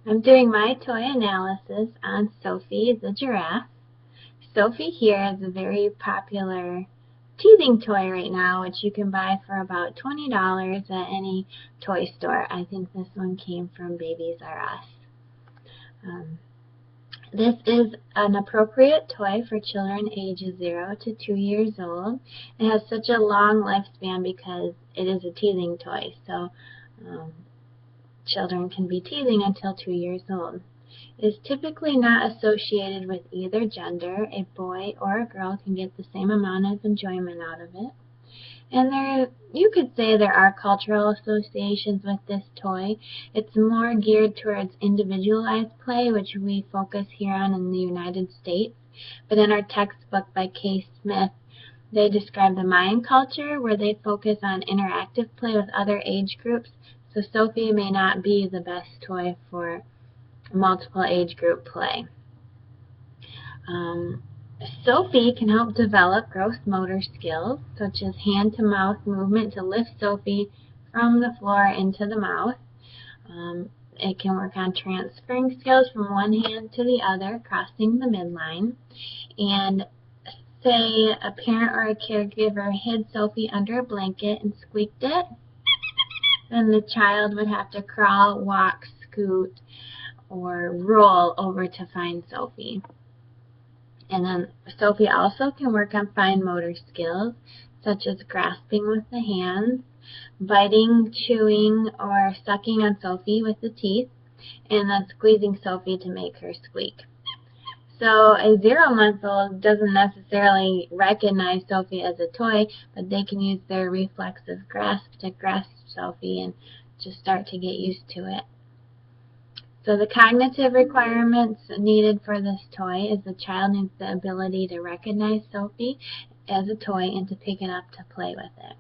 I'm doing my toy analysis on Sophie the giraffe. Sophie here is a very popular teething toy right now, which you can buy for about $20 at any toy store. I think this one came from Babies R Us. Um, this is an appropriate toy for children ages 0 to 2 years old. It has such a long lifespan because it is a teething toy, so um, children can be teething until 2 years old. It is typically not associated with either gender. A boy or a girl can get the same amount of enjoyment out of it. And you could say there are cultural associations with this toy. It's more geared towards individualized play, which we focus here on in the United States. But in our textbook by Kay Smith, they describe the Mayan culture, where they focus on interactive play with other age groups. So Sophie may not be the best toy for multiple age group play. Sophie can help develop gross motor skills, such as hand-to-mouth movement to lift Sophie from the floor into the mouth. It can work on transferring skills from one hand to the other, crossing the midline. And say a parent or a caregiver hid Sophie under a blanket and squeaked it, then the child would have to crawl, walk, scoot, or roll over to find Sophie. And then Sophie also can work on fine motor skills, such as grasping with the hands, biting, chewing, or sucking on Sophie with the teeth, and then squeezing Sophie to make her squeak. So a 0-month-old doesn't necessarily recognize Sophie as a toy, but they can use their reflexive grasp to grasp Sophie and just start to get used to it. So the cognitive requirements needed for this toy is the child needs the ability to recognize Sophie as a toy and to pick it up to play with it.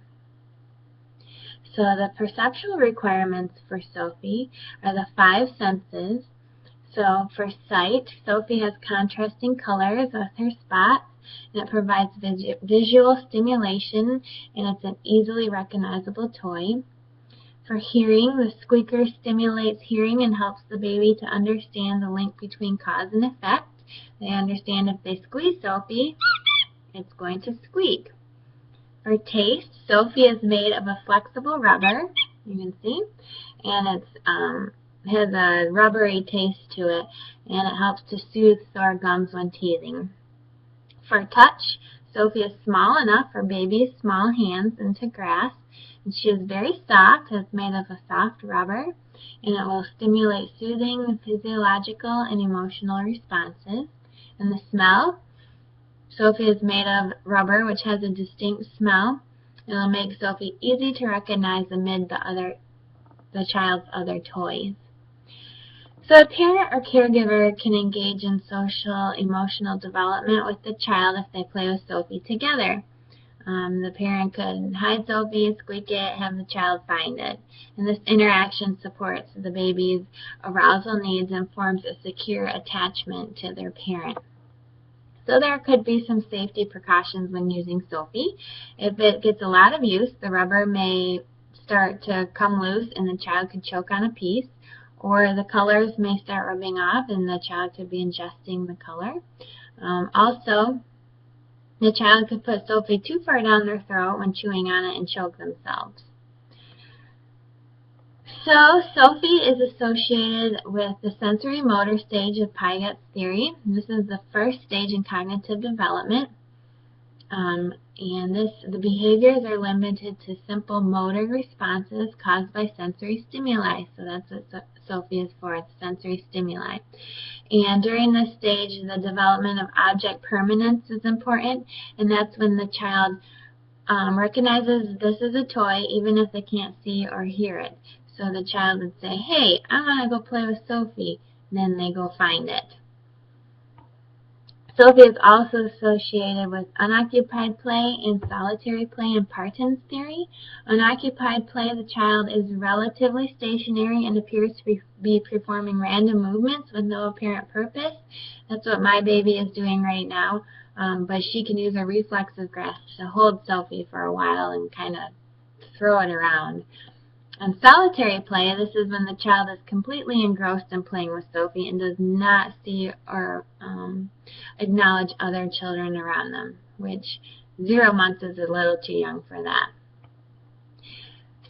So the perceptual requirements for Sophie are the 5 senses. So for sight, Sophie has contrasting colors with her spots, and it provides visual stimulation, and it's an easily recognizable toy. For hearing, the squeaker stimulates hearing and helps the baby to understand the link between cause and effect. They understand if they squeeze Sophie, it's going to squeak. For taste, Sophie is made of a flexible rubber, you can see, and it has a rubbery taste to it, and it helps to soothe sore gums when teething. For touch, Sophie is small enough for baby's small hands and to grasp. And she is very soft. It's made of a soft rubber, and it will stimulate soothing, physiological, and emotional responses. And the smell, Sophie is made of rubber, which has a distinct smell. It will make Sophie easy to recognize amid the child's other toys. So a parent or caregiver can engage in social, emotional development with the child if they play with Sophie together. The parent could hide Sophie, squeak it, have the child find it. And this interaction supports the baby's arousal needs and forms a secure attachment to their parent. So there could be some safety precautions when using Sophie. If it gets a lot of use, the rubber may start to come loose and the child could choke on a piece, or the colors may start rubbing off and the child could be ingesting the color. Also, the child could put Sophie too far down their throat when chewing on it and choke themselves. So Sophie is associated with the sensory motor stage of Pygott's theory. This is the first stage in cognitive development. The behaviors are limited to simple motor responses caused by sensory stimuli. So that's what Sophie is for, it's sensory stimuli. And during this stage, the development of object permanence is important, and that's when the child recognizes this is a toy, even if they can't see or hear it. So the child would say, hey, I want to go play with Sophie. And then they go find it. Sophie is also associated with unoccupied play and solitary play in Parton's theory. Unoccupied play, the child is relatively stationary and appears to be performing random movements with no apparent purpose. That's what my baby is doing right now, but she can use a reflexive grasp to hold Sophie for a while and kind of throw it around. On solitary play, this is when the child is completely engrossed in playing with Sophie and does not see or acknowledge other children around them, which 0 months is a little too young for that.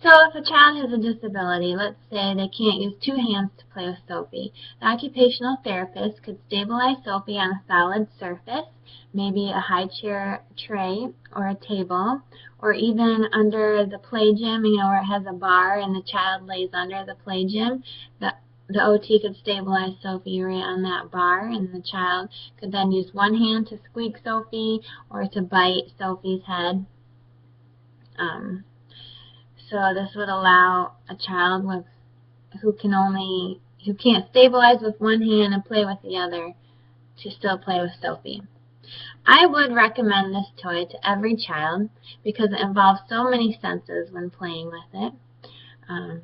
So if a child has a disability, let's say they can't use 2 hands to play with Sophie, the occupational therapist could stabilize Sophie on a solid surface, maybe a high chair tray or a table, or even under the play gym, where it has a bar and the child lays under the play gym. The OT could stabilize Sophie right on that bar, and the child could then use 1 hand to squeak Sophie or to bite Sophie's head. So this would allow a child who can't stabilize with 1 hand and play with the other to still play with Sophie. I would recommend this toy to every child because it involves so many senses when playing with it. And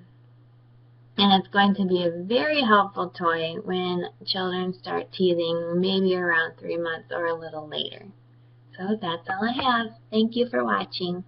it's going to be a very helpful toy when children start teething, maybe around 3 months or a little later. So that's all I have. Thank you for watching.